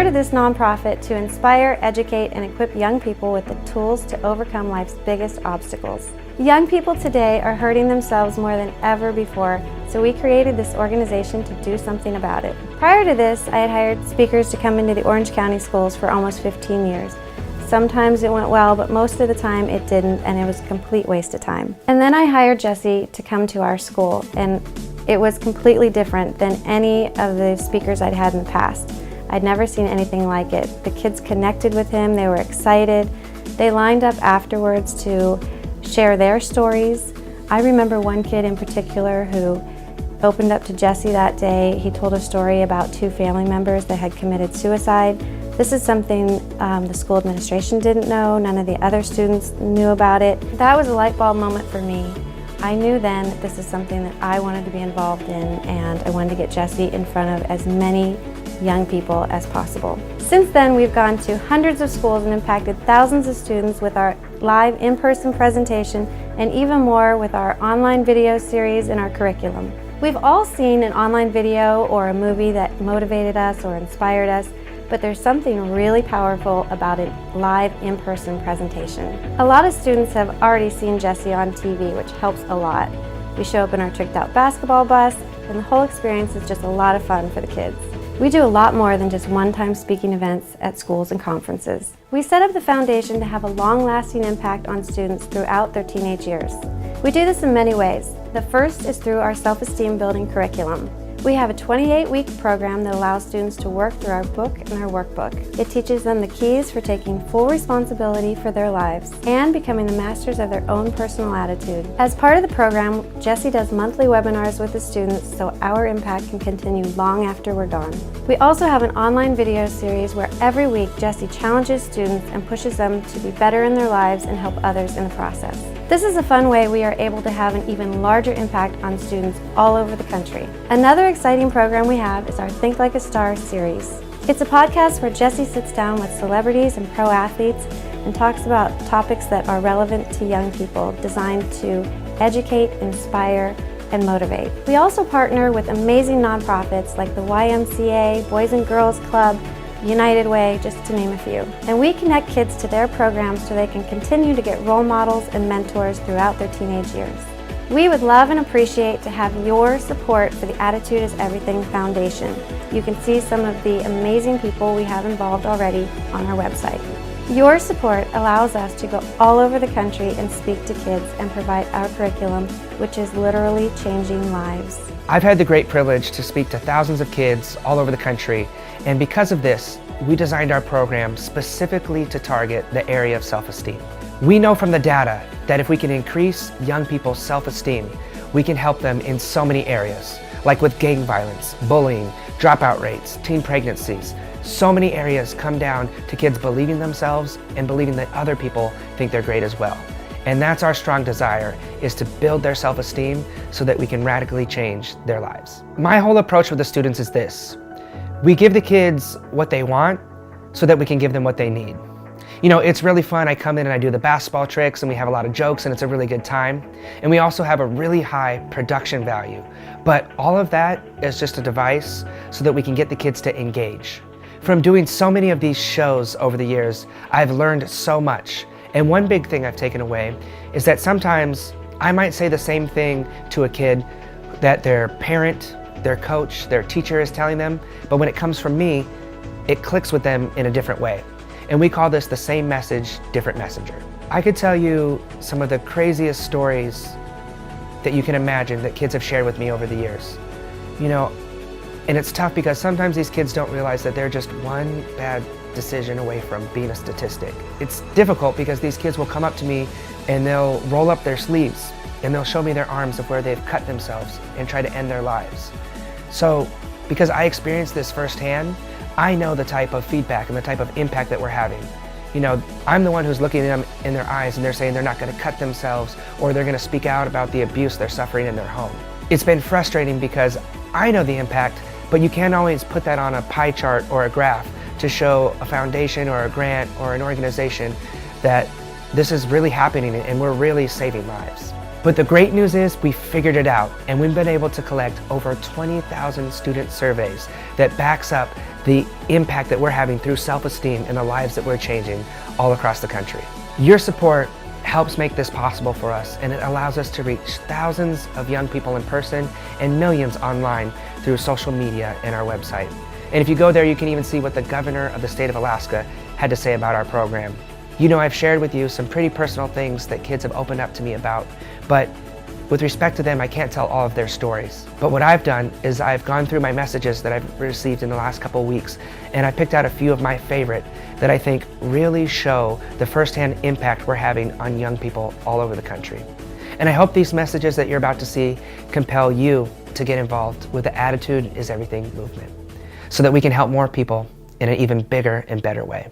started this nonprofit to inspire, educate, and equip young people with the tools to overcome life's biggest obstacles. Young people today are hurting themselves more than ever before, so we created this organization to do something about it. Prior to this, I had hired speakers to come into the Orange County schools for almost 15 years. Sometimes it went well, but most of the time it didn't, and it was a complete waste of time. And then I hired Jesse to come to our school, and it was completely different than any of the speakers I'd had in the past. I'd never seen anything like it. The kids connected with him, they were excited. They lined up afterwards to share their stories. I remember one kid in particular who opened up to Jesse that day. He told a story about 2 family members that had committed suicide. This is something the school administration didn't know, none of the other students knew about it. That was a light bulb moment for me. I knew then that this is something that I wanted to be involved in, and I wanted to get Jesse in front of as many young people as possible. Since then, we've gone to hundreds of schools and impacted thousands of students with our live in-person presentation, and even more with our online video series and our curriculum. We've all seen an online video or a movie that motivated us or inspired us, but there's something really powerful about a live in-person presentation. A lot of students have already seen Jesse on TV, which helps a lot. We show up in our tricked out basketball bus, and the whole experience is just a lot of fun for the kids. We do a lot more than just one-time speaking events at schools and conferences. We set up the foundation to have a long-lasting impact on students throughout their teenage years. We do this in many ways. The first is through our self-esteem building curriculum. We have a 28-week program that allows students to work through our book and our workbook. It teaches them the keys for taking full responsibility for their lives and becoming the masters of their own personal attitude. As part of the program, Jesse does monthly webinars with the students so our impact can continue long after we're gone. We also have an online video series where every week Jesse challenges students and pushes them to be better in their lives and help others in the process. This is a fun way we are able to have an even larger impact on students all over the country. Another exciting program we have is our Think Like a Star series. It's a podcast where Jesse sits down with celebrities and pro athletes and talks about topics that are relevant to young people, designed to educate, inspire, and motivate. We also partner with amazing nonprofits like the YMCA, Boys and Girls Club, United Way, just to name a few. And we connect kids to their programs so they can continue to get role models and mentors throughout their teenage years. We would love and appreciate to have your support for the Attitude is Everything Foundation. You can see some of the amazing people we have involved already on our website. Your support allows us to go all over the country and speak to kids and provide our curriculum, which is literally changing lives. I've had the great privilege to speak to thousands of kids all over the country, and because of this, we designed our program specifically to target the area of self-esteem. We know from the data that if we can increase young people's self-esteem, we can help them in so many areas, like with gang violence, bullying, dropout rates, teen pregnancies. So many areas come down to kids believing themselves and believing that other people think they're great as well. And that's our strong desire, is to build their self-esteem so that we can radically change their lives. My whole approach with the students is this. We give the kids what they want so that we can give them what they need. You know, it's really fun. I come in and I do the basketball tricks and we have a lot of jokes and it's a really good time. And we also have a really high production value. But all of that is just a device so that we can get the kids to engage. From doing so many of these shows over the years, I've learned so much. And one big thing I've taken away is that sometimes I might say the same thing to a kid that their parent, their coach, their teacher is telling them, but when it comes from me, it clicks with them in a different way. And we call this the same message, different messenger. I could tell you some of the craziest stories that you can imagine that kids have shared with me over the years. You know, and it's tough because sometimes these kids don't realize that they're just one bad decision away from being a statistic. It's difficult because these kids will come up to me and they'll roll up their sleeves and they'll show me their arms of where they've cut themselves and try to end their lives. So, because I experienced this firsthand, I know the type of feedback and the type of impact that we're having. You know, I'm the one who's looking at them in their eyes and they're saying they're not going to cut themselves or they're going to speak out about the abuse they're suffering in their home. It's been frustrating because I know the impact, but you can't always put that on a pie chart or a graph to show a foundation or a grant or an organization that this is really happening and we're really saving lives. But But the great news is we figured it out, and we've been able to collect over 20,000 student surveys that backs up the impact that we're having through self-esteem and the lives that we're changing all across the country. Your support helps make this possible for us, and it allows us to reach thousands of young people in person and millions online through social media and our website. And if you go there, you can even see what the governor of the state of Alaska had to say about our program. You know, I've shared with you some pretty personal things that kids have opened up to me about, but with respect to them, I can't tell all of their stories. But what I've done is I've gone through my messages that I've received in the last couple weeks, and I picked out a few of my favorite that I think really show the firsthand impact we're having on young people all over the country. And I hope these messages that you're about to see compel you to get involved with the Attitude is Everything movement, so that we can help more people in an even bigger and better way.